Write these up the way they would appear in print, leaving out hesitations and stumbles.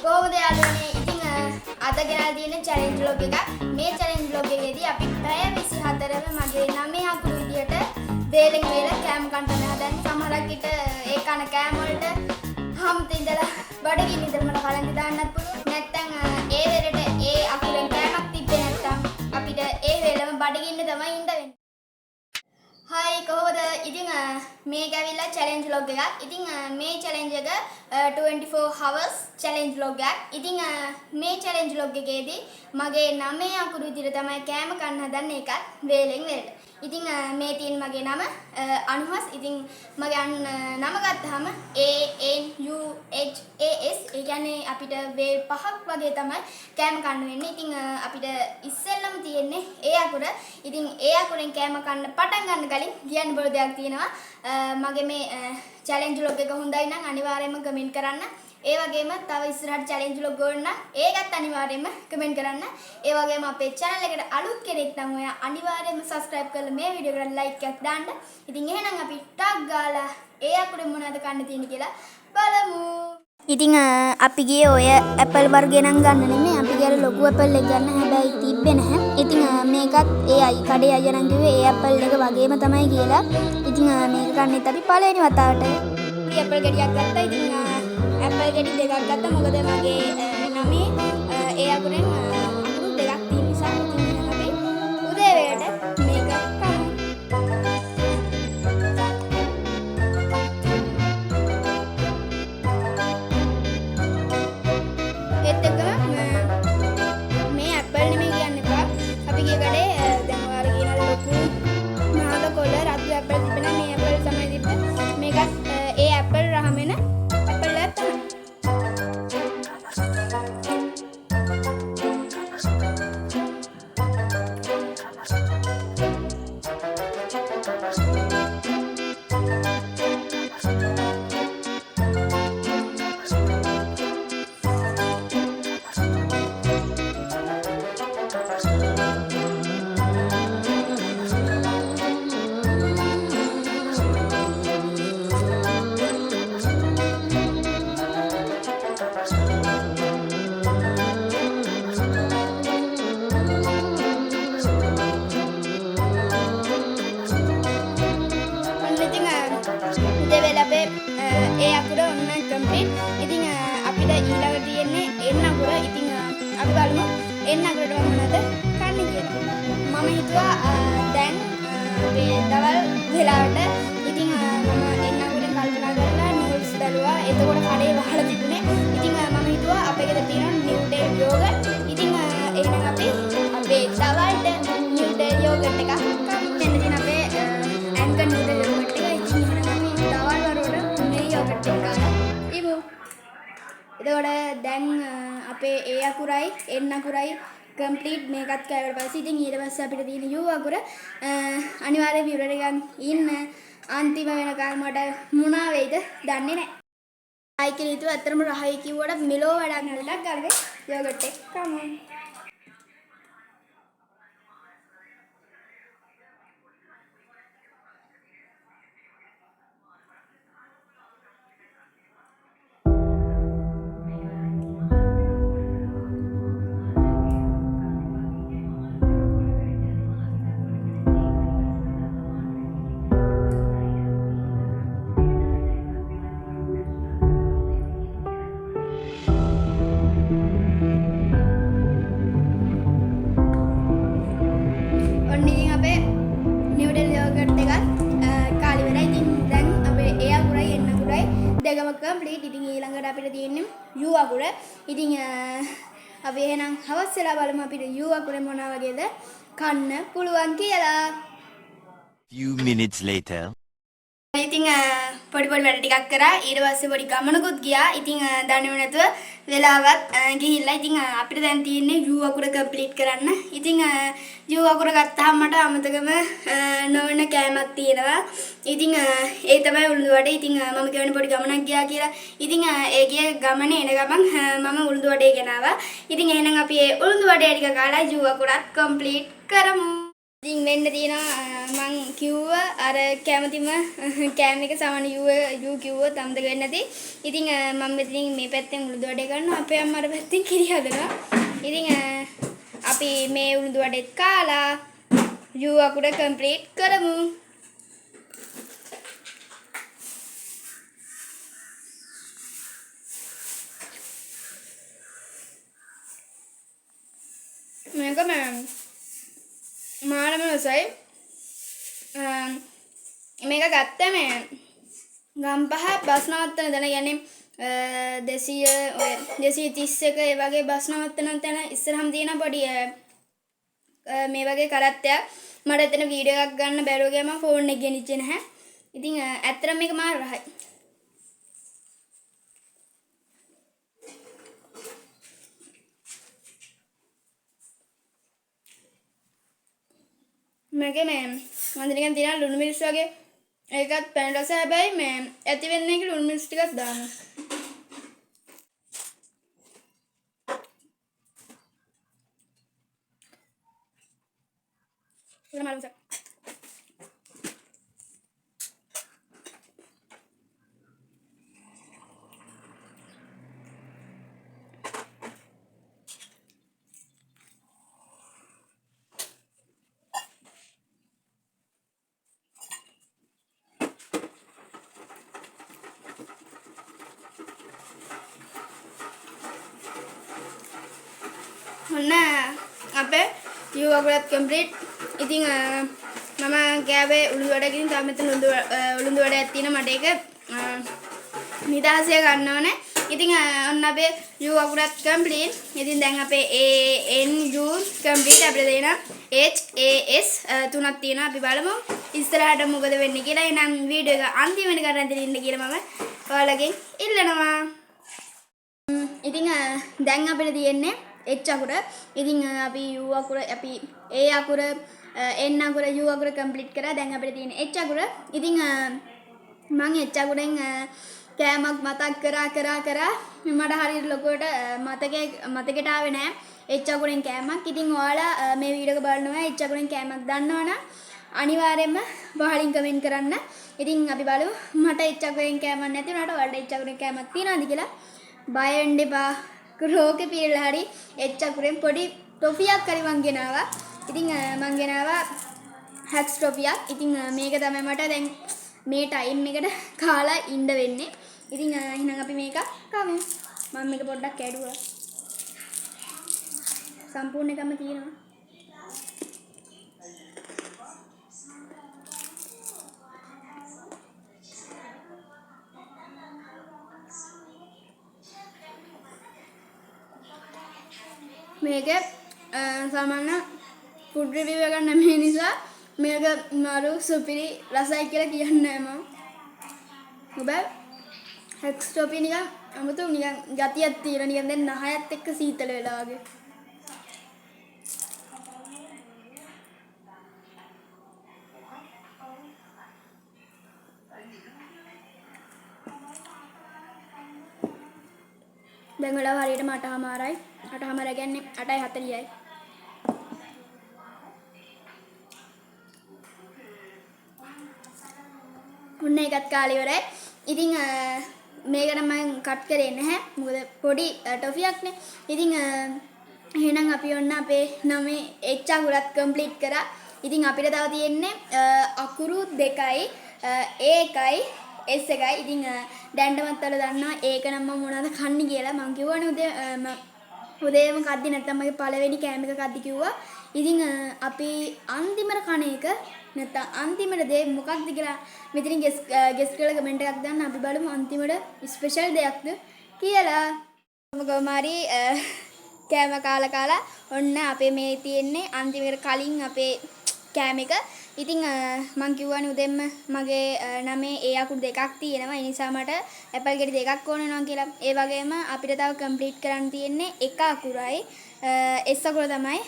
කොහොමද යාළුවනේ? ඉතින් අද ගෙනල්ලා තියෙන challenge vlog එක. මේ challenge vlog එකේදී අපි පැය 24ම මගේ 9 අකුරු විදියට වේලෙන් වේල කෑම කන්න හදන්නේ. සමහරක් විට ඒ කන කෑම වලට හැමතෙන් ඉඳලා බඩගින්න ඉඳලා මට කලන්ත දාන්නත් පුළුවන්. නැත්නම් ඒ වෙලට ඒ අකුරෙන් කෑමක් තිබ්බේ නැත්නම් අපිට ඒ වෙලම බඩගින්න තමයි ඉඳ වෙන්නේ. Hi කොහොමද? ඉතින් මේක ඇවිල්ලා challenge vlog එකක්. ඉතින් මේ challenge එක 24 hours challenge vlog එකක්. ඉතින් මේ challenge vlog එකේදී මගේ 9 අකුරු විදිහට තමයි කෑම කන්න හදන්නේ එකත් වේලෙන් වලට. ඉතින් මේ තියෙන මගේ නම අනුහස්. ඉතින් මගේ නම ගත්තාම ANUHAS. ඒ කියන්නේ අපිට වේල් පහක් වගේ තමයි කෑම කන්න වෙන්නේ. ඉතින් අපිට ඉස්සෙල්ලම තියෙන්නේ ඒ අකුර. ඉතින් ඒ අකුරෙන් කෑම කන්න පටන් ගන්න කලින් කියන්න බල දෙයක් තියෙනවා. මගේ මේ challenge vlog එක හොඳයි නම් අනිවාර්යයෙන්ම කමෙන්ට් කරන්න. ඒ වගේම තව ඉස්සරහට challenge vlog ගොන්න ඒකත් අනිවාර්යයෙන්ම කමෙන්ට් කරන්න. ඒ වගේම අපේ channel එකට අලුත් කෙනෙක් නම් ඔයා අනිවාර්යයෙන්ම subscribe කරලා මේ වීඩියෝ එකට like එකක් දාන්න. ඉතින් එහෙනම් අපි ටක් ගාලා ඒ අකුරෙන් මොනවද කන්න තියෙන්නේ කියලා බලමු. ඉතින් අපි ගියේ ඔය ඇපල් වර්ගය නම් ගන්න නෙමෙයි. අපි ගියේ ලොකු ඇපල් එක ගන්න. හැබැයි තිබ්බේ නැහැ. ඉතින් මේකත් ඒ කඩේ අයියා නම් කිව්වේ ඒ ඇපල් එක වගේම තමයි කියලා. ඉතින් මේක ගන්නෙත් අපි පළවෙනි වතාවට. අපි ඇපල් ගෙඩියක් ගත්තා. ඉතින් ඇපල් ගෙඩි දෙකක් ගත්තා. මොකද මගේ නමේ ඒ අකුරෙන් අකුරු දෙකක් තියෙන නිසා. ඉතින් අපි උදේ වේලට මේක කමු. ඒ අකුර ඔන්න කම්ප්ලීට්. ඉතින් අපිට ඊළඟට තියෙන්නේ එන්න අකුර. ඉතින් අපි බලමු එන්න අකුරට මොනවද කන්නේ කියලා. මම හිතුවා දැන් මේ දවල් වෙලාවට ඉතින් මම එන්න අකුරෙන් කල්පනා කරලා නූඩ්ස් බැලුවා. එතකොට කඩේ වහලා තිබුණේ. ඉතින් මම හිතුවා අපේ ගෙදර තියෙන නිව්ඩෙල් යෝගට්. ඉතින් එහෙනම් අපි අපේ දවල්ට නිව්ඩෙල් යෝගට් එකක් කමු. මෙන්න තියෙන අපේ ඇන්කර් නිව්ඩෙල් යෝගට් එක. ඉතින් එතකොට දැන් අපේ ඒ අකුරයි එන් අකුරයි කම්ප්ලීට් මේකත් කෑවට පස්සේ ඉතින් ඊට පස්සේ අපිට තියෙන යූ අකුර අනිවාර්යයෙන් විවර එකක් ඉන්න අන්තිම වෙනකන් මට මොනවා වෙයිද දන්නේ නැහැ. ආයි කියලා හිතුවා අතරම රහයි කිව්වට මෙලෝ වැඩක් නලක් ගාලේ යෝගට් එක කමු. දෙකම කම්ප්ලීට්. ඉතින් ඊළඟට අපිට තියෙන්නේ යූ අකුර. ඉතින් අපි එහෙනම් හවස් වෙලා බලමු අපිට යූ අකුර මොන වගේද කන්න පුළුවන් කියලා. Few minutes later. ඉතින් පොඩි වැඩ ටිකක් කරා. ඊට පස්සේ පොඩි ගමනකුත් ගියා. ඉතින් දන්නේම නැතුව වෙලාවත් ගිහිල්ලා ඉතින් අපිට දැන් තියෙන්නේ යූ අකුර කම්ප්ලීට් කරන්න. ඉතින් යූ අකුර ගත්තාම මට අමතකම නොවන කෑමක් තියෙනවා. ඉතින් ඒ තමයි උළුදු වඩේ. ඉතින් මම කියන්නේ පොඩි ගමනක් ගියා කියලා. ඉතින් ඒ ගිය ගමනේ එන ගමන් මම උළුදු වඩේ ගෙනාවා. ඉතින් එහෙනම් අපි ඒ උළුදු වඩේ ටික කාලා යූ අකුරත් කම්ප්ලීට් කරමු. ඉතින් වෙන්න තියෙනවා මං කිව්වා අර කැමතිම කෑම එක සමන යූ කිව්වොත් අමතක වෙන්නේ නැති. ඉතින් මම මෙතනින් මේ පැත්තෙන් උළුදු වඩේ කරනවා. අපේ අම්මා අර පැත්තෙන් කිරි හදනවා. ඉතින් අපි මේ උළුදු වඩේත් කාලා යූ අකුර කම්ප්ලීට් කරමු. මේක මාළම රසයි. මේක ගත්තා මේ ගම්පහ බස් නවත්තන තැන කියන්නේ 231 ඒ වගේ බස් නවත්තන තැන ඉස්සරහම තියෙන පොඩි මේ වගේ කරත්තයක්. මට එතන වීඩියෝ එකක් ගන්න බැරුව ගියා මම ෆෝන් එක ගෙනිච්චේ නැහැ. ඉතින් ඇත්තටම මේක මාර රහයි. මේකේ මේ මන්දිරිකන් තියෙන ලුණු මිරිස් වගේ ඒකත් පැන රස හැබැයි මේ ඇති වෙන්නේ කි ලුණු මිරිස් ටිකක් දානවා. මාළුසක් ඔන්න අපේ යූ අකුරත් කම්ප්ලීට්. ඉතින් මම ගෑවේ උළුදු වඩකින් තාම මෙතන උළුදු වඩයක් තියෙන මට ඒක නිදාසිය ගන්න ඕනේ. ඉතින් ඔන්න අපේ යූ අකුරත් කම්ප්ලීට්. ඉතින් දැන් අපේ ANU කම්ප්ලීට් අපිට දෙන HAS තුනක් තියෙනවා. අපි බලමු ඉස්සරහට මොකද වෙන්නේ කියලා. එහෙනම් වීඩියෝ එක අන්තිමට කරන් දෙන්න කියලා මම ඔයාලගෙන් ඉල්ලනවා. ඉතින් දැන් අපිට තියෙන්නේ H අකුර. ඉතින් අපි U අකුර අපි A අකුර N අකුර U අකුර කම්ප්ලීට් කරා. දැන් අපිට තියෙන H අකුර. ඉතින් මම H අකුරෙන් කෑමක් මතක් කරා මට හරියට ලොකුවට මතකයට ආවේ නැහැ H අකුරෙන් කෑමක්. ඉතින් ඔයාලා මේ වීඩියෝ එක බලනවා H අකුරෙන් කෑමක් දන්නවනම් අනිවාර්යයෙන්ම පහලින් කමෙන්ට් කරන්න. ඉතින් අපි බලමු මට H අකුරෙන් කෑමක් නැති වුණාට ඔයාලට H අකුරෙන් කෑමක් තියනවාද කියලා. බය වෙන්න එපා. රෝගේ පිරලා හරි H අකුරෙන් පොඩි ටොෆියක් හරි මං ගෙනාවා. ඉතින් මං ගෙනාවා හැක්ස් ටොෆියක්. ඉතින් මේක තමයි මට දැන් මේ ටයිම් එකට කාලා ඉන්න වෙන්නේ. ඉතින් එහෙනම් අපි මේක කමු. මම මේක පොඩ්ඩක් කැඩුවා. සම්පූර්ණ එකම තියෙනවා. මේක සාමාන්‍ය ෆුඩ් රිවිව් එකක් නෙමෙයි නිසා මේක මාරු සුපිරි රසයි කියලා කියන්නේ මම. ඔබ හැක්ස් ටොපි නිකන් අමුතු නිකන් ගතියක් තියෙන නිකන් දැන් නහයත් එක්ක සීතල වෙලා වගේ. දැන් වෙලාව හරියට 8:00යි. 8:00 කියන්නේ 8:40යි. උන්න එකත් කාලේ ඉවරයි. ඉතින් මේක නම් මම කට් කරේ නැහැ. මොකද පොඩි ටොෆියක්නේ. ඉතින් එහෙනම් අපි ඔන්න අපේ 9 H අකුරත් කම්ප්ලීට් කරා. ඉතින් අපිට තව තියෙන්නේ අකුරු 2යි A එකයි S එකයි. ඉතින් දැන්ටමත් වල දන්නවා ඒක නම් මම මොනවද කන්නේ කියලා. මම කිව්වනේ උදේම කද්දි නැත්තම් මගේ පළවෙනි කෑම එක කද්දි කිව්වා. ඉතින් අපි අන්තිමට කණ එක නැත්තම් අන්තිමට දේ මොකක්ද කියලා මෙතනින් ගෙස් කරලා කමෙන්ට් එකක් දාන්න. අපි බලමු අන්තිමට ස්පෙෂල් දෙයක්ද කියලා. කොහොමරි කෑම කාලා ඔන්න අපේ මේ තියෙන්නේ අන්තිමට කලින් අපේ කෑම එක. ඉතින් මං කිව්වනේ උදෙන්ම මගේ නමේ ඒ අකුරු දෙකක් තියෙනවා. ඒ නිසා මට ඇපල් ගෙඩි දෙකක් ඕන වෙනවා කියලා. ඒ වගේම අපිට තව කම්ප්ලීට් කරන්න තියෙන්නේ එක අකුරයි S අකුර තමයි.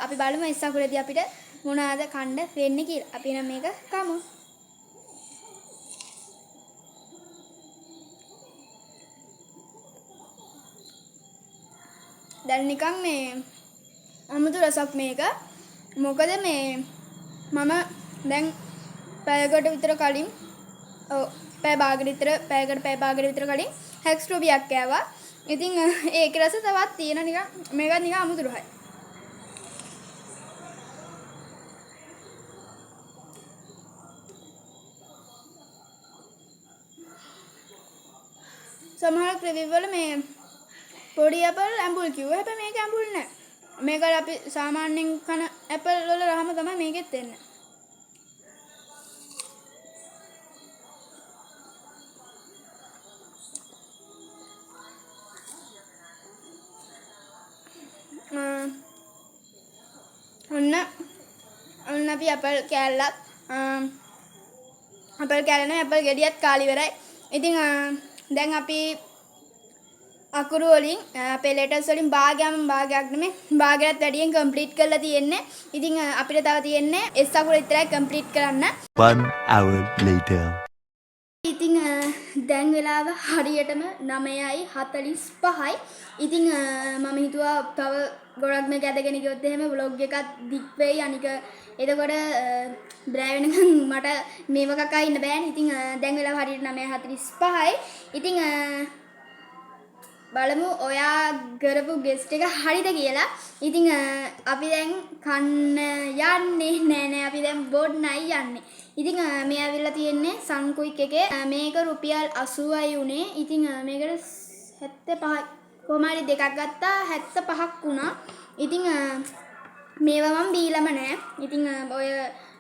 අපි බලමු S අකුරේදී අපිට මොනවාද කන්න වෙන්නේ කියලා. අපි නම් මේක කමු. දැන් නිකන් මේ අමුතු රසක් මේක. මොකද මේ මම දැන් පැයකට විතර කලින් පැය භාගයට විතර කලින් හැක්ස්ට්‍රෝබියක් කෑවා. ඉතින් ඒකේ රස තවත් තියෙන නිකන් මේකත් නිකන් අමුතුරුයි. සමහර රිවිව් වල මේ පොඩි ඇපල් ඇඹුල් කිව්වා. හැබැයි මේක ඇඹුල් නෑ. මේක අපි සාමාන්‍යයෙන් කන ඇපල් වල රහම තමයි මේකෙත් එන්නේ. ඔන්න අපි ඇපල් කෑල්ලක් ඇපල් ගෙඩියත් කාලි ඉවරයි. ඉතින් දැන් අපි අකුරු වලින් අපේ ලෙටර්ස් වලින් භාගයක් නෙමෙයි භාගයට වැඩියෙන් කම්ප්ලීට් කරලා තියෙන්නේ. ඉතින් අපිට තව තියෙන්නේ S අකුර විතරයි කම්ප්ලීට් කරන්න. 1 hour later. ඉතින් දැන් වෙලාව හරියටම 9:45යි. ඉතින් මම හිතුවා තව ගොඩක් මේක ඇදගෙන ගියොත් එහෙම vlog එකක් දික් වෙයි. අනික එතකොට බ්‍රෑ වෙනකන් මට මේව කකා ඉන්න බෑනේ. ඉතින් දැන් වෙලාව හරියට 9:45යි. ඉතින් බලමු ඔයා කරපු ගෙස්ට් එක හරිද කියලා. ඉතින් අපි දැන් කන්න යන්නේ නෑ අපි දැන් බොන්නයි යන්නේ. ඉතින් මේ ඇවිල්ලා තියෙන්නේ සන්කුයික් එකේ. මේක රුපියල් 80යි උනේ. ඉතින් මේකට 75යි. කොහමරි දෙකක් ගත්තා 75ක් වුණා. ඉතින් මේවා මම බීලම නෑ. ඉතින් ඔය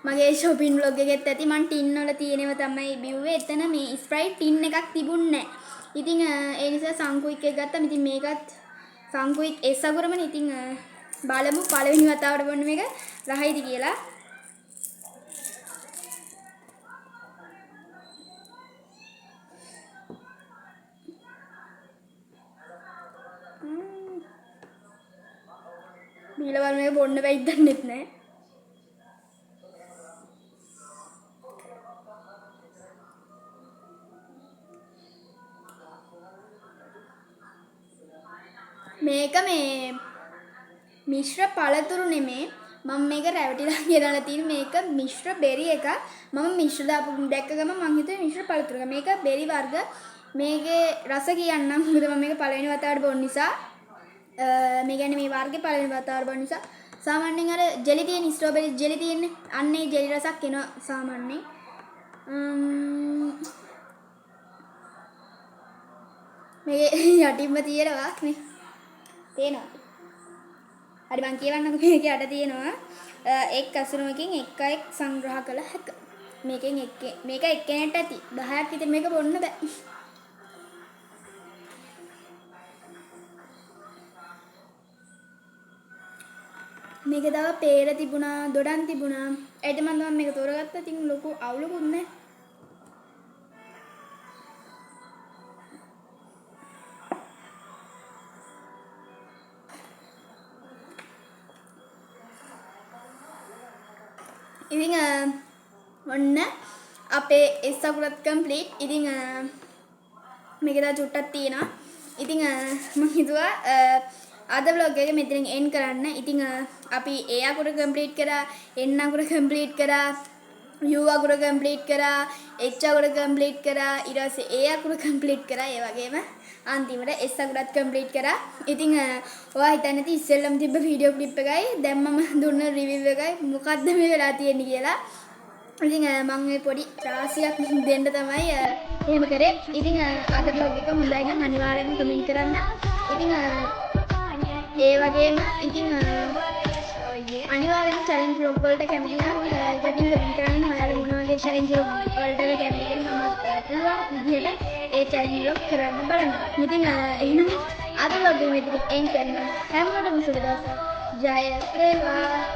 මගේ shopping vlog එකෙත් ඇති මං ටින් වල තියෙනව තමයි බිව්වේ. එතන මේ ස්ප්‍රයිට් ටින් එකක් තිබුණේ නෑ. ඉතින් ඒ නිසා සංකුයික් එක ගත්තා. ඉතින් මේකත් සංකුයික් S අකුරමනේ. ඉතින් බලමු පළවෙනි වතාවට බොන්න මේක රහයිද කියලා. බීලා බලන්න මේක බොන්න බැයි දන්නෙත් නෑ. මේක මේ මිශ්‍ර පළතුරු නෙමේ. මම මේක රැවටිලා ගෙනලා තියෙන මේක මිශ්‍ර බෙරි එක. මම මිශ්‍ර දාපු දැක්ක ගම මං හිතුවේ මිශ්‍ර පළතුරු එක. මේක බෙරි වර්ග. මේකේ රස කියන්නම්. මොකද මම මේක පළවෙනි වතාවට බොන නිසා මේ කියන්නේ මේ වර්ගේ පළවෙනි වතාවට බොන නිසා සාමාන්‍යයෙන් අර ජෙලි තියෙන ස්ට්‍රෝබෙරි ජෙලි තියෙන්නේ. අන්න ඒ ජෙලි රසක් එනවා සාමාන්‍යයෙන්. මේකේ යටින්ම තියෙනවා මේ තේනවා. හරි මං කියවන්නකෝ මේක යට තියෙනවා එක් අසුරමකින් එක සංග්‍රහ කළ හැක. මේකෙන් මේක එක්කෙනෙක්ට ඇති 10ක් විතර මේක බොන්න බෑ. මේක තව peer තිබුණා, දොඩම් තිබුණා. ඒත් මම තමයි මේක තෝරගත්තා. ඉතින් ලොකු අවුලකුත් නැහැ. ඉතින් ඔන්න අපේ S අකුරත් කම්ප්ලීට්. ඉතින් මේක තව චුට්ටක් තියෙනවා. ඉතින් මම හිතුවා අද vlog එක මෙතනින් end කරන්න. ඉතින් අපි A අකුර කම්ප්ලීට් කරා, N අකුර කම්ප්ලීට් කරා, U අකුර කම්ප්ලීට් කරා, H අකුර කම්ප්ලීට් කරා, ඊට පස්සේ A අකුර කම්ප්ලීට් කරා. ඒ වගේම අන්තිමට S අකුරත් කම්ප්ලීට් කරා. ඉතින් ඔයා හිතන්නේ නැති ඉස්සෙල්ලම තිබ්බ වීඩියෝ ක්ලිප් එකයි දැන් මම දුන්න රිවිව් එකයි මොකක්ද මේ වෙලා තියෙන්නේ කියලා. ඉතින් මම මේ පොඩි රාසියක් දෙන්න තමයි එහෙම කරේ. ඉතින් අද vlog එක හොඳයි නම් අනිවාර්යෙන්ම කමෙන්ට් කරන්න. ඉතින් ඒ වගේම ඉතින් අනිවාර්යෙන්ම challenge vlog වලට කැමති නම් කමෙන්ට් කරන්න. ඔයාලා මොන වගේ challenge vlog වලට කැමතිද මම විදියට ඒ challenge vlog කරන්න බලන්න. ඉතින් එහෙනම් අද vlog එක මෙතන end කරනවා. හැමෝටම සුබ දවසක්. ජය වේවා.